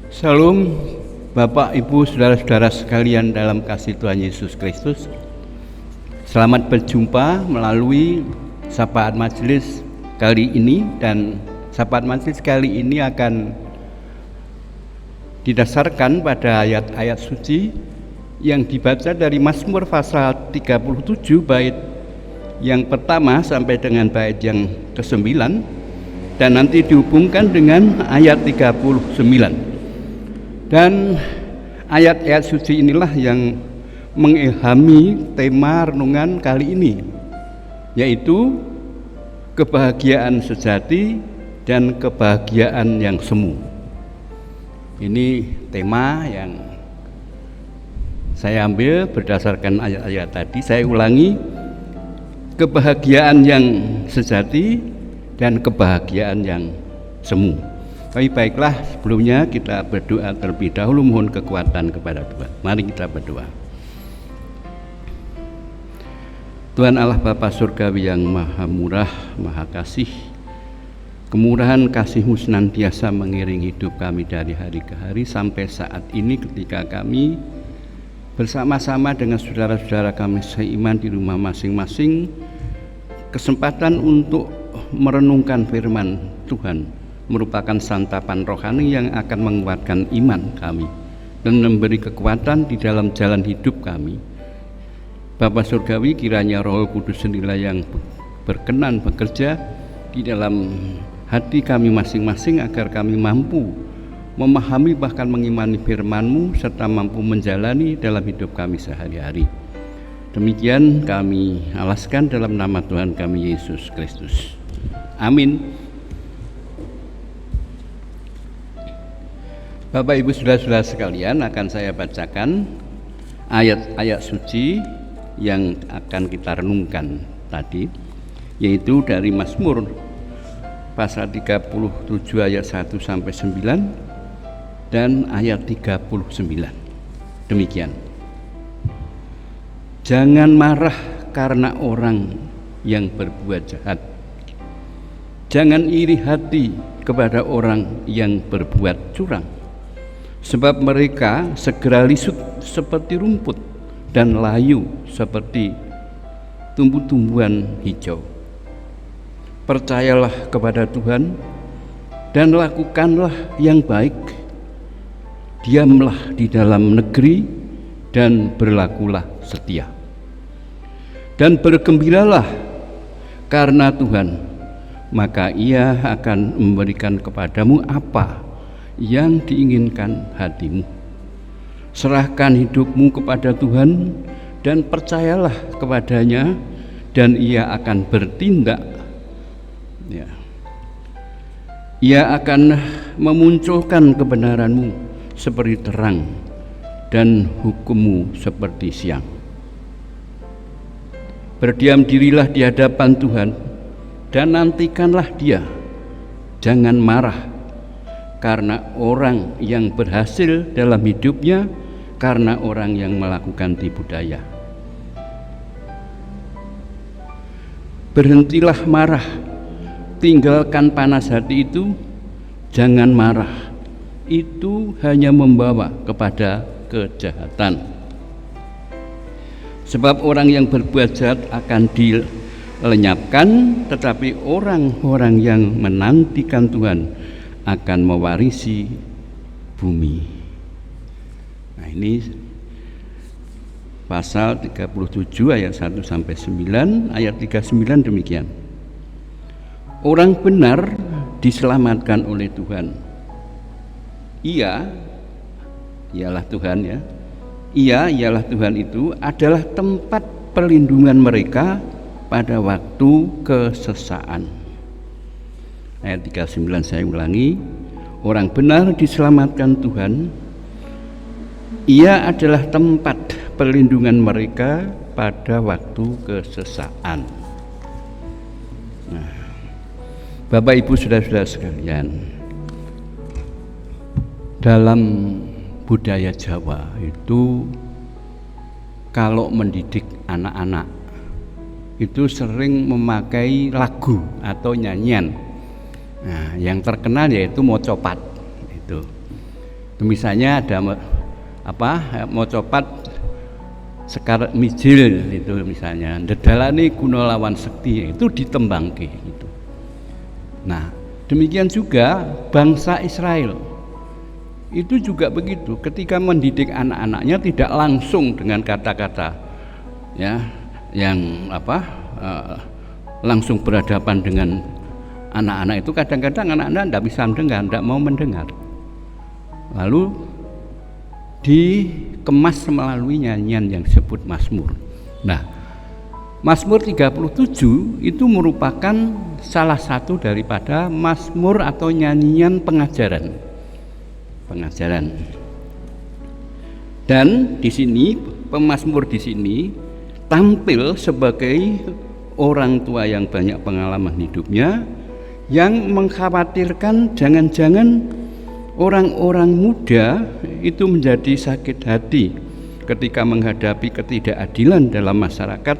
Shalom Bapak, Ibu, Saudara-saudara sekalian dalam kasih Tuhan Yesus Kristus. Selamat berjumpa melalui Sapaan Majelis kali ini, dan Sapaan Majelis kali ini akan didasarkan pada ayat-ayat suci yang dibaca dari Mazmur pasal 37 bait yang pertama sampai dengan bait yang ke-9, dan nanti dihubungkan dengan ayat 39. Dan ayat-ayat suci inilah yang mengilhami tema renungan kali ini, yaitu kebahagiaan sejati dan kebahagiaan yang semu. Ini tema yang saya ambil berdasarkan ayat-ayat tadi. Saya ulangi, kebahagiaan yang sejati dan kebahagiaan yang semu. Baiklah, sebelumnya kita berdoa terlebih dahulu, mohon kekuatan kepada Tuhan. Mari kita berdoa. Tuhan Allah Bapa Surgawi yang Maha Murah, Maha Kasih, kemurahan kasih-Mu senantiasa mengiringi hidup kami dari hari ke hari sampai saat ini ketika kami bersama-sama dengan saudara-saudara kami seiman di rumah masing-masing, kesempatan untuk merenungkan firman Tuhan merupakan santapan rohani yang akan menguatkan iman kami dan memberi kekuatan di dalam jalan hidup kami. Bapa Surgawi, kiranya Roh Kudus sendirilah yang berkenan bekerja di dalam hati kami masing-masing agar kami mampu memahami bahkan mengimani firman-Mu serta mampu menjalani dalam hidup kami sehari-hari. Demikian kami alaskan dalam nama Tuhan kami Yesus Kristus. Amin. Bapak, Ibu, Saudara-saudara sekalian, akan saya bacakan ayat-ayat suci yang akan kita renungkan tadi, yaitu dari Mazmur pasal 37 ayat 1 sampai 9 dan ayat 39. Demikian. Jangan marah karena orang yang berbuat jahat. Jangan iri hati kepada orang yang berbuat curang. Sebab mereka segera lisut seperti rumput dan layu seperti tumbuh-tumbuhan hijau. Percayalah kepada Tuhan dan lakukanlah yang baik. Diamlah di dalam negeri dan berlakulah setia. Dan bergembiralah karena Tuhan, maka Ia akan memberikan kepadamu apa yang diinginkan hatimu. Serahkan hidupmu kepada Tuhan dan percayalah kepadanya, dan Ia akan bertindak. Ia akan memunculkan kebenaranmu seperti terang dan hukummu seperti siang. Berdiam dirilah di hadapan Tuhan dan nantikanlah Dia. Jangan marah karena orang yang berhasil dalam hidupnya, karena orang yang melakukan tipu daya. Berhentilah marah, tinggalkan panas hati itu, jangan marah. Itu hanya membawa kepada kejahatan. Sebab orang yang berbuat jahat akan dilenyapkan, tetapi orang-orang yang menantikan Tuhan akan mewarisi bumi. Nah, ini pasal 37 ayat 1 sampai 9, ayat 39 demikian. Orang benar diselamatkan oleh Tuhan. Ialah Tuhan ya. Ialah Tuhan itu adalah tempat perlindungan mereka pada waktu kesesaan. Ayat 39 saya ulangi. Orang benar diselamatkan Tuhan. Ia adalah tempat perlindungan mereka pada waktu kesesaan. Nah, Bapak, Ibu, Saudara-saudara sekalian, dalam budaya Jawa itu kalau mendidik anak-anak itu sering memakai lagu atau nyanyian. Nah, yang terkenal yaitu mocopat itu. Misalnya ada mau copat sekar mijil itu misalnya ndedalane guna lawan sekti itu ditembangke gitu. Nah, demikian juga bangsa Israel itu juga begitu, ketika mendidik anak-anaknya tidak langsung dengan kata-kata ya yang langsung berhadapan dengan anak-anak itu, kadang-kadang anak-anak tidak bisa mendengar, tidak mau mendengar, lalu dikemas melalui nyanyian yang disebut Mazmur. Nah, Mazmur 37 itu merupakan salah satu daripada Mazmur atau nyanyian pengajaran. Dan di sini pemazmur di sini tampil sebagai orang tua yang banyak pengalaman hidupnya, yang mengkhawatirkan jangan-jangan orang-orang muda itu menjadi sakit hati ketika menghadapi ketidakadilan dalam masyarakat,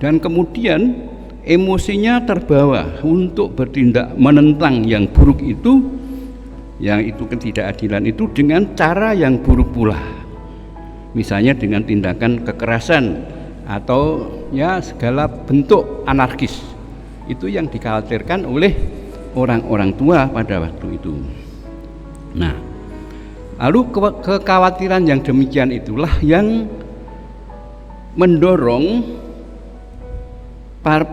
dan kemudian emosinya terbawa untuk bertindak menentang yang buruk itu, yang itu ketidakadilan itu dengan cara yang buruk pula, misalnya dengan tindakan kekerasan atau ya segala bentuk anarkis. Itu yang dikhawatirkan oleh orang-orang tua pada waktu itu. Nah, lalu kekhawatiran yang demikian itulah yang mendorong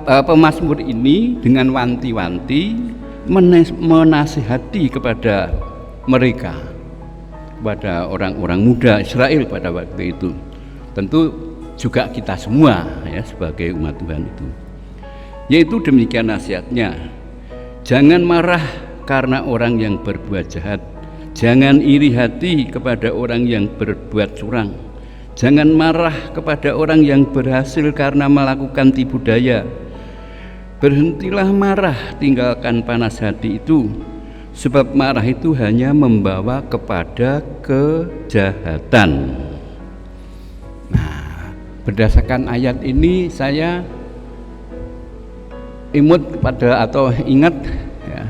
pemazmur ini dengan wanti-wanti menasihati kepada mereka, kepada orang-orang muda Israel pada waktu itu, tentu juga kita semua ya sebagai umat Tuhan itu, yaitu demikian nasihatnya: jangan marah karena orang yang berbuat jahat, jangan iri hati kepada orang yang berbuat curang, jangan marah kepada orang yang berhasil karena melakukan tipu daya. Berhentilah marah, tinggalkan panas hati itu, sebab marah itu hanya membawa kepada kejahatan. Nah, berdasarkan ayat ini saya ingat ya,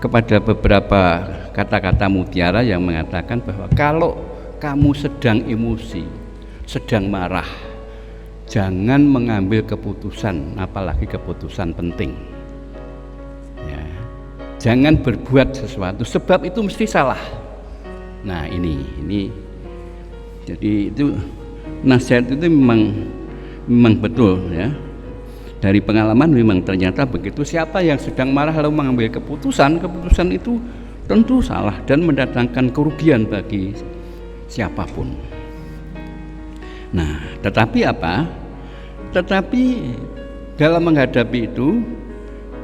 kepada beberapa kata-kata mutiara yang mengatakan bahwa kalau kamu sedang emosi, sedang marah, jangan mengambil keputusan, apalagi keputusan penting ya. Jangan berbuat sesuatu sebab itu mesti salah. Nah, ini jadi itu nasihat itu memang betul ya. Dari pengalaman memang ternyata begitu. Siapa yang sedang marah lalu mengambil keputusan itu tentu salah dan mendatangkan kerugian bagi siapapun. Nah, tetapi dalam menghadapi itu,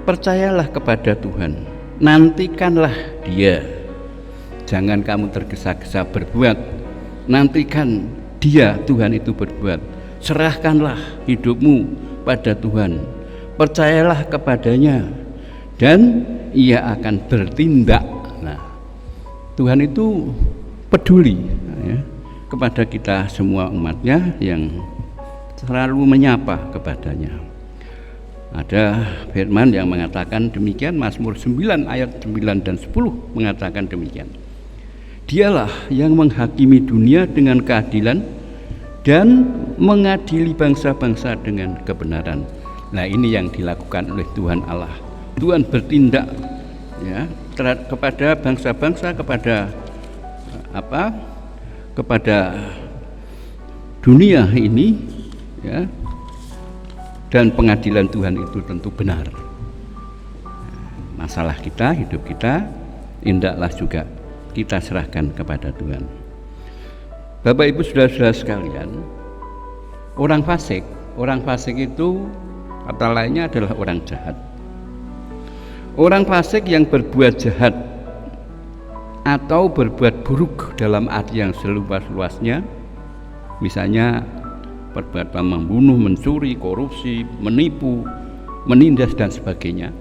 percayalah kepada Tuhan, nantikanlah Dia. Jangan kamu tergesa-gesa berbuat, nantikan Dia, Tuhan itu berbuat. Serahkanlah hidupmu pada Tuhan, percayalah kepadanya, dan Ia akan bertindak. Nah, Tuhan itu peduli ya, kepada kita semua umatnya yang selalu menyapa kepadanya. Ada firman yang mengatakan demikian, Mazmur 9 ayat 9 dan 10 mengatakan demikian: Dialah yang menghakimi dunia dengan keadilan dan mengadili bangsa-bangsa dengan kebenaran. Nah, ini yang dilakukan oleh Tuhan Allah. Tuhan bertindak ya kepada bangsa-bangsa, kepada dunia ini ya, dan pengadilan Tuhan itu tentu benar. Masalah kita, hidup kita, hendaklah juga kita serahkan kepada Tuhan. Bapak Ibu saudara-saudara sekalian, orang fasik itu kata lainnya adalah orang jahat. Orang fasik yang berbuat jahat atau berbuat buruk dalam arti yang seluas-luasnya, misalnya perbuatan membunuh, mencuri, korupsi, menipu, menindas dan sebagainya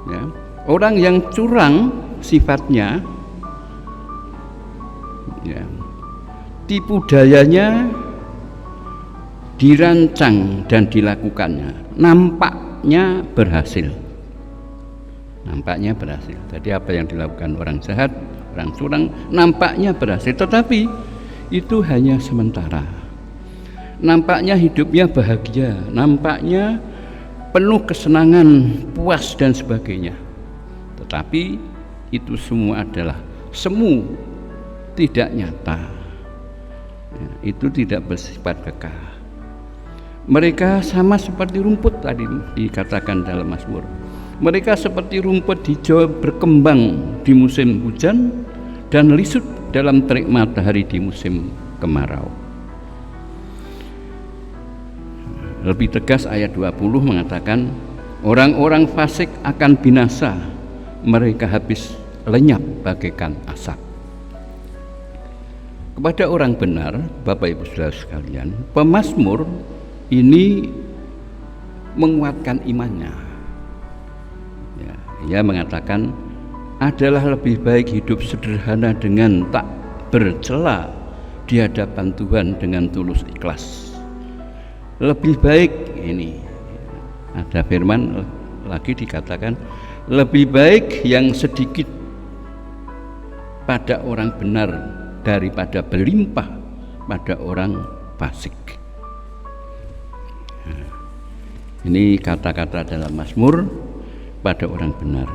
ya. Orang yang curang sifatnya ya, tipu dayanya dirancang dan dilakukannya nampaknya berhasil. Jadi apa yang dilakukan orang jahat, seorang nampaknya berhasil, tetapi itu hanya sementara. Nampaknya hidupnya bahagia, nampaknya penuh kesenangan, puas dan sebagainya. Tetapi itu semua adalah semu, tidak nyata. Ya, itu tidak bersifat kekal. Mereka sama seperti rumput tadi dikatakan dalam Mazmur. Mereka seperti rumput hijau berkembang di musim hujan dan lisut dalam terik matahari di musim kemarau. Lebih tegas ayat 20 mengatakan, orang-orang fasik akan binasa, mereka habis lenyap bagaikan asap. Kepada orang benar, Bapak Ibu Saudara sekalian, pemazmur ini menguatkan imannya. Ya, ia mengatakan adalah lebih baik hidup sederhana dengan tak bercela di hadapan Tuhan dengan tulus ikhlas. Lebih baik, ini ada firman lagi dikatakan, lebih baik yang sedikit pada orang benar daripada berlimpah pada orang fasik. Ini kata-kata dalam Mazmur pada orang benar.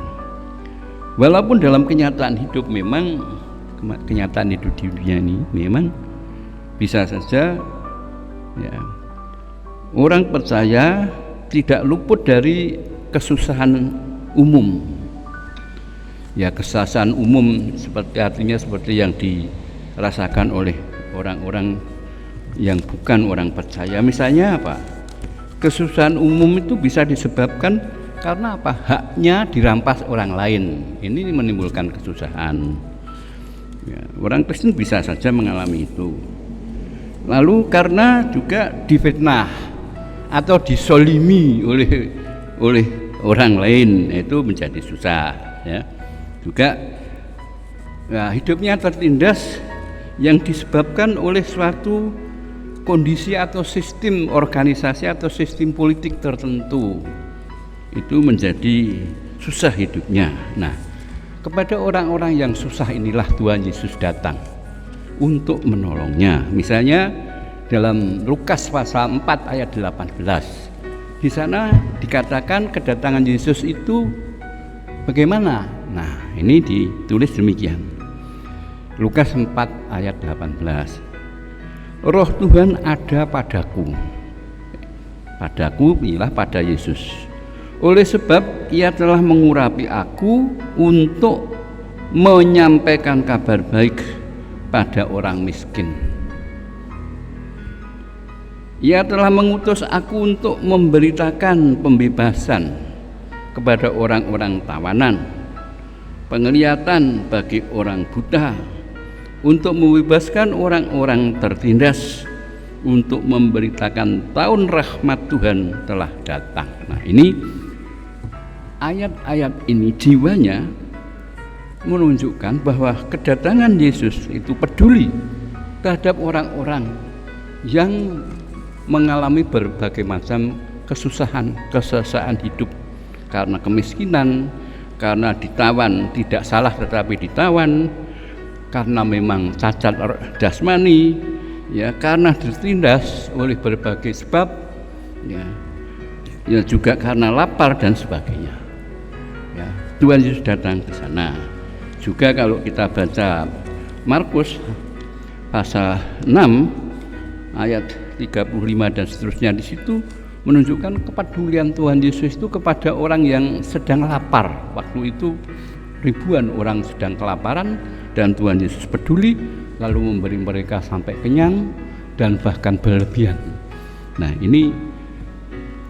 Walaupun dalam kenyataan hidup memang, kenyataan hidup di dunia ini memang bisa saja ya, orang percaya tidak luput dari kesusahan umum. Ya, kesusahan umum artinya seperti yang dirasakan oleh orang-orang yang bukan orang percaya. Misalnya apa? Kesusahan umum itu bisa disebabkan karena apa? Haknya dirampas orang lain. Ini menimbulkan kesusahan. Ya, orang Kristen bisa saja mengalami itu. Lalu karena juga difitnah atau disolimi oleh orang lain, itu menjadi susah. Ya. Juga ya, hidupnya tertindas yang disebabkan oleh suatu kondisi atau sistem organisasi atau sistem politik tertentu, itu menjadi susah hidupnya. Nah, kepada orang-orang yang susah inilah Tuhan Yesus datang untuk menolongnya. Misalnya dalam Lukas pasal 4 ayat 18, di sana dikatakan kedatangan Yesus itu bagaimana? Nah, ini ditulis demikian. Lukas 4 ayat 18. Roh Tuhan ada padaku. Padaku ialah pada Yesus. Oleh sebab ia telah mengurapi aku untuk menyampaikan kabar baik pada orang miskin. Ia telah mengutus aku untuk memberitakan pembebasan kepada orang-orang tawanan, penglihatan bagi orang buta, untuk membebaskan orang-orang tertindas, untuk memberitakan tahun rahmat Tuhan telah datang. Nah, ini ayat-ayat ini jiwanya menunjukkan bahwa kedatangan Yesus itu peduli terhadap orang-orang yang mengalami berbagai macam kesusahan hidup, karena kemiskinan, karena ditawan, tidak salah tetapi ditawan, karena memang cacat jasmani, ya, karena tertindas oleh berbagai sebab, ya juga karena lapar dan sebagainya. Ya, Tuhan Yesus datang ke sana. Juga kalau kita baca Markus pasal 6 ayat 35 dan seterusnya, di situ menunjukkan kepedulian Tuhan Yesus itu kepada orang yang sedang lapar. Waktu itu ribuan orang sedang kelaparan dan Tuhan Yesus peduli, lalu memberi mereka sampai kenyang dan bahkan berlebihan. Nah, ini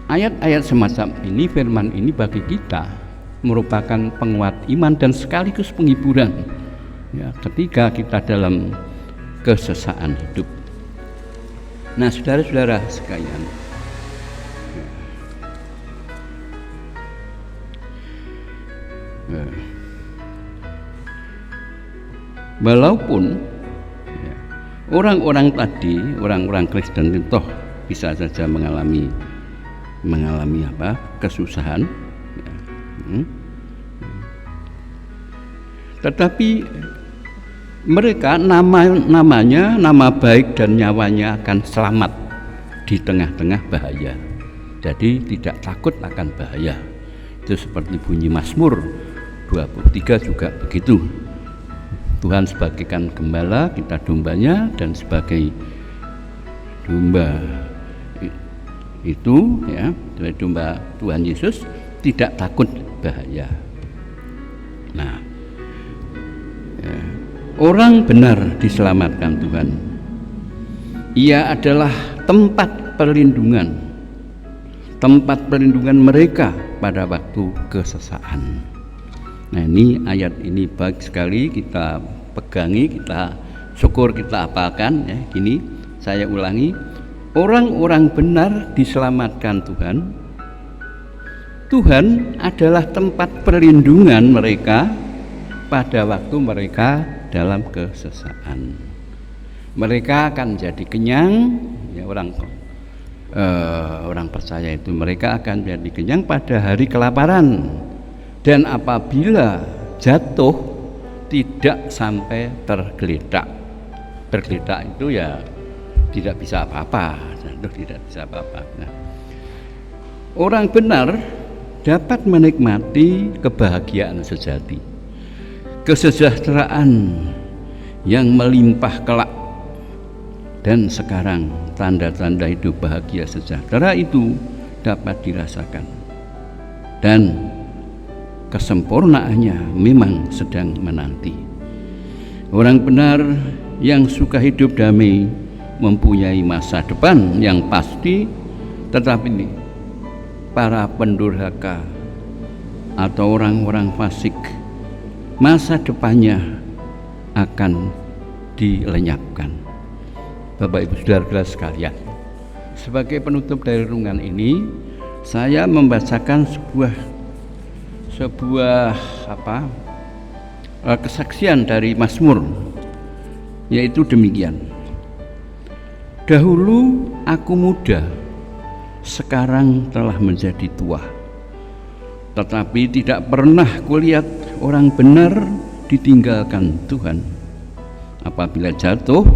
ayat-ayat semacam ini, firman ini bagi kita merupakan penguat iman dan sekaligus penghiburan, ya, ketika kita dalam kesesakan hidup. Nah, saudara-saudara sekalian, walaupun orang-orang tadi, orang-orang Kristen itu toh bisa saja mengalami apa? Kesusahan, tetapi mereka namanya, nama baik dan nyawanya akan selamat di tengah-tengah bahaya. Jadi tidak takut akan bahaya. Itu seperti bunyi Mazmur 23 juga begitu. Tuhan sebagaikan gembala, kita dombanya, dan sebagai domba itu ya, domba Tuhan Yesus tidak takut bahaya. Nah, ya, orang benar diselamatkan Tuhan. Ia adalah tempat perlindungan mereka pada waktu kesesaan. Nah, ini ayat ini baik sekali kita pegangi, kita syukur, kita apalkan ya. Gini, saya ulangi, orang-orang benar diselamatkan Tuhan. Tuhan adalah tempat perlindungan mereka pada waktu mereka dalam kesesaan. Mereka akan jadi kenyang, ya, orang percaya itu mereka akan jadi kenyang pada hari kelaparan, dan apabila jatuh tidak sampai tergeletak. Tergeletak itu ya tidak bisa apa-apa, jatuh tidak bisa apa-apa. Nah, orang benar dapat menikmati kebahagiaan sejati, kesejahteraan yang melimpah kelak. Dan sekarang tanda-tanda hidup bahagia sejahtera itu dapat dirasakan, dan kesempurnaannya memang sedang menanti. Orang benar yang suka hidup damai mempunyai masa depan yang pasti, tetapi para pendurhaka atau orang-orang fasik, masa depannya akan dilenyapkan. Bapak Ibu Saudara sekalian, sebagai penutup dari renungan ini, saya membacakan sebuah kesaksian dari Mazmur, yaitu demikian. Dahulu aku muda, sekarang telah menjadi tua, tetapi tidak pernah kulihat orang benar ditinggalkan Tuhan. Apabila jatuh,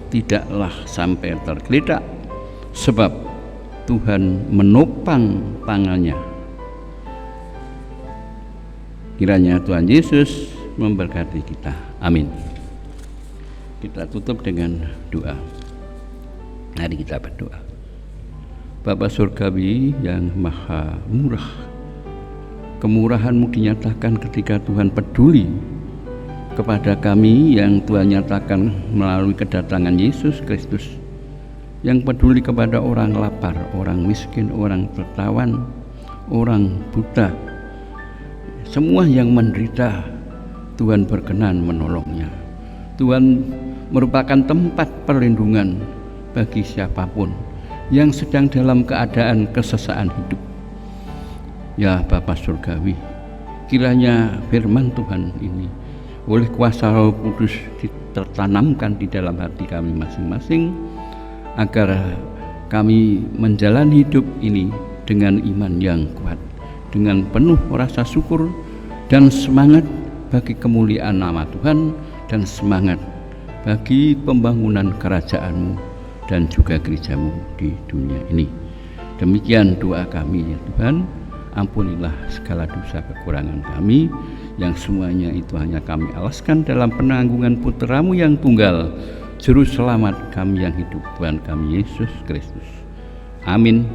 tidaklah sampai tergeletak, sebab Tuhan menopang tangannya. Kiranya Tuhan Yesus memberkati kita. Amin. Kita tutup dengan doa. Mari kita berdoa. Bapa Surgawi yang maha murah, kemurahan-Mu dinyatakan ketika Tuhan peduli kepada kami, yang Tuhan nyatakan melalui kedatangan Yesus Kristus, yang peduli kepada orang lapar, orang miskin, orang tertawan, orang buta, semua yang menderita. Tuhan berkenan menolongnya. Tuhan merupakan tempat perlindungan bagi siapapun yang sedang dalam keadaan kesesaan hidup. Ya Bapa Surgawi, kiranya firman Tuhan ini oleh kuasa Roh Kudus tertanamkan di dalam hati kami masing-masing, agar kami menjalani hidup ini dengan iman yang kuat, dengan penuh rasa syukur dan semangat bagi kemuliaan nama Tuhan, dan semangat bagi pembangunan kerajaan-Mu dan juga gereja-Mu di dunia ini. Demikian doa kami ya Tuhan. Ampunilah segala dosa kekurangan kami, yang semuanya itu hanya kami alaskan dalam penanggungan Putra-Mu yang tunggal, Juru Selamat kami yang hidup, Tuhan kami Yesus Kristus. Amin.